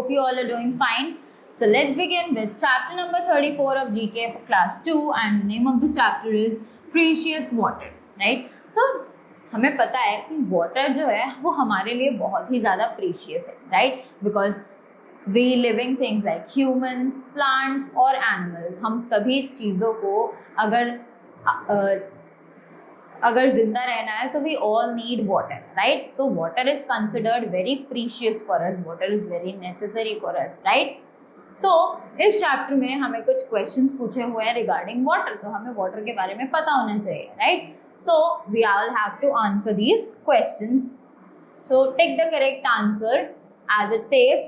Hope you all are doing fine. So let's begin with chapter number 34 of GK for class 2 and the name of the chapter is Precious Water, right? So हमें पता है कि water जो है वो हमारे लिए बहुत ही ज़्यादा प्रीशियस है, right? Because we living things like humans, plants और एनिमल्स, हम सभी चीज़ों को अगर जिंदा रहना है तो we all need water, right? So water is considered very precious for us, water is very necessary for us, right? So इस चैप्टर में हमें कुछ क्वेश्चंस पूछे हुए हैं रिगार्डिंग वाटर, तो हमें वाटर के बारे में पता होना चाहिए, right? So we all have to answer these questions. So take the correct answer as it says.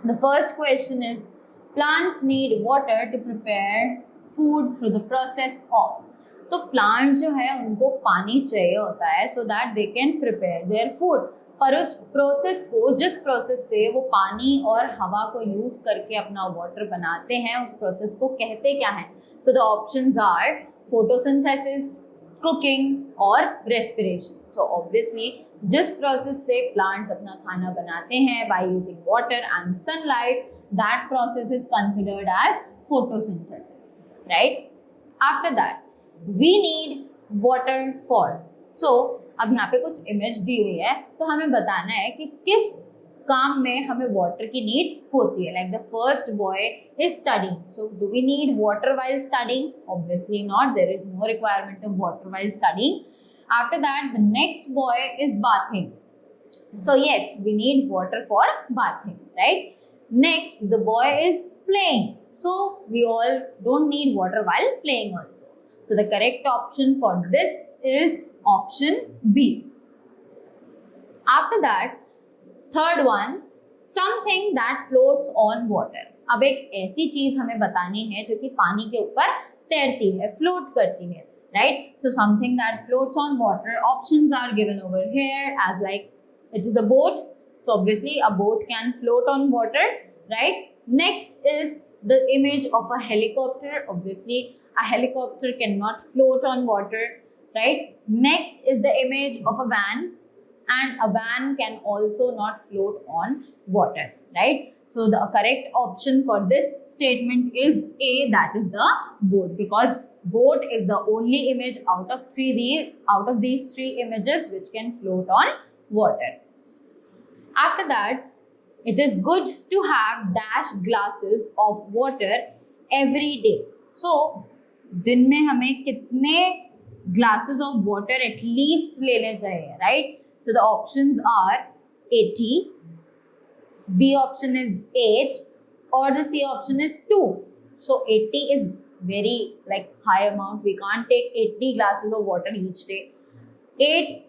The first question is, plants need water to prepare food through the process of. तो plants जो है उनको पानी चाहिए होता है so that they can prepare their food. पर उस प्रोसेस को, जिस प्रोसेस से वो पानी और हवा को यूज करके अपना वाटर बनाते हैं, उस प्रोसेस को कहते क्या है? So the options are photosynthesis, cooking और रेस्पिरेशन. सो ऑब्वियसली जिस प्रोसेस से प्लांट्स अपना खाना बनाते हैं by using water and sunlight, that process is considered as photosynthesis, right? After that we need water for. So अब यहाँ पे कुछ इमेज दी हुई है, तो हमें बताना है कि किस काम में हमें वाटर की नीड होती है. Like the first boy is studying. So do we need water while studying? Obviously not. There is no requirement of water while studying. After that the next boy is bathing. So yes, we need water for bathing, right? Next the boy is playing. So we all don't need water while playing also. So the correct option for this is option B. After that third one, something that floats on water. अब एक ऐसी चीज हमें बतानी है जो कि पानी के ऊपर तैरती है, फ्लोट करती है, right? So something that floats on water, options are given over here as like it is a boat. So obviously a boat can float on water, right? Next is the image of a helicopter. Obviously a helicopter cannot float on water, right? Next is the image of a van, and a van can also not float on water, right? So the correct option for this statement is A, that is the boat, because boat is the only image out of these three images which can float on water. After that, it is good to have dash glasses of water every day. So दिन में हमें कितने glasses of water at least लेने चाहिए, right? So the options are 80, B option is 8, or the C option is 2. So 80 is very like high amount. We can't take 80 glasses of water each day. 8,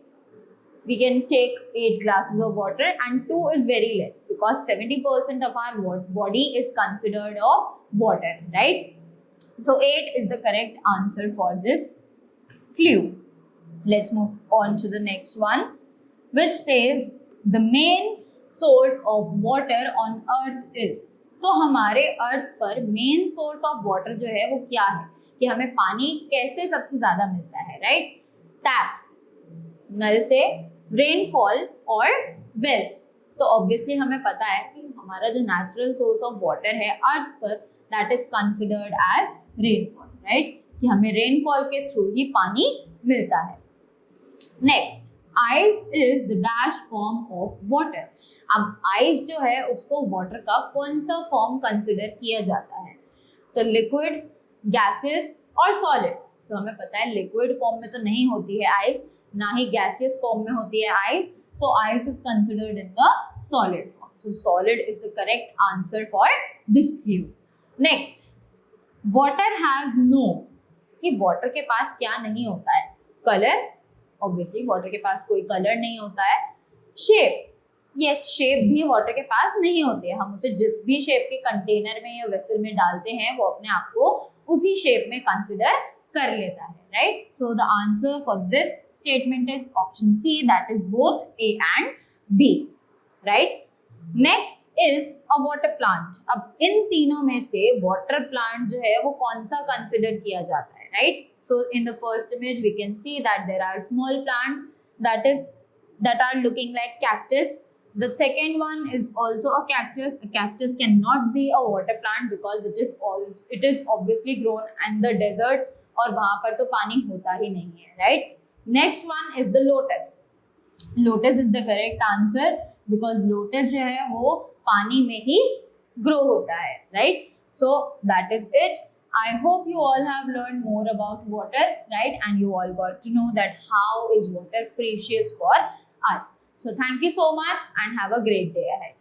we can take 8 glasses of water, and 2 is very less because 70% of our body is considered of water, right? So 8 is the correct answer for this clue. Let's move on to the next one, which says the main source of water on earth is. तो हमारे अर्थ पर main source of water जो है वो क्या है, कि हमें पानी कैसे सबसे ज्यादा मिलता है, राइट? टैप्स, नल से, रेनफॉल और वेल्स. तो ऑब्वियसली हमें पता है कि हमारा जो नेचुरल सोर्स ऑफ वाटर है अर्थ पर, that is considered as rainfall, right? कि हमें रेनफॉल के थ्रू ही पानी मिलता है. Next, ice is the dash form of water. अब आइस जो है उसको वाटर का कौन सा फॉर्म कंसिडर किया जाता है? तो लिक्विड, गैसेस और सॉलिड. तो हमें पता है लिक्विड फॉर्म में तो नहीं होती है आइस, ना ही गैसियस फॉर्म में होती है ice. So ice is considered in the solid form. So solid is the correct answer for this clue. Next, water has no. कि वाटर के पास क्या नहीं होता है? कलर. ऑब्वियसली वाटर के पास कोई कलर नहीं होता है. शेप. यस, शेप भी वाटर के पास नहीं होती है. हम उसे जिस भी शेप के कंटेनर में या वेसल में डालते हैं वो अपने आप को उसी शेप में कंसिडर कर लेता है, right? So the answer for this statement is option C, that is both A and B, right? Next is a water plant. अब इन तीनों में से वाटर प्लांट जो है वो कौन सा कंसिडर किया जाता है, right? So in the first image we can see that there are small plants that are looking like cactus. The second one is also a cactus. A cactus cannot be a water plant because it is obviously grown in the deserts और वहाँ पर तो पानी होता ही नहीं है, right? Next one is the lotus. Lotus is the correct answer because lotus जो है वो पानी में ही grow होता है, right? So that is it. I hope you all have learned more about water, right? And you all got to know that how is water precious for us. So thank you so much and have a great day ahead.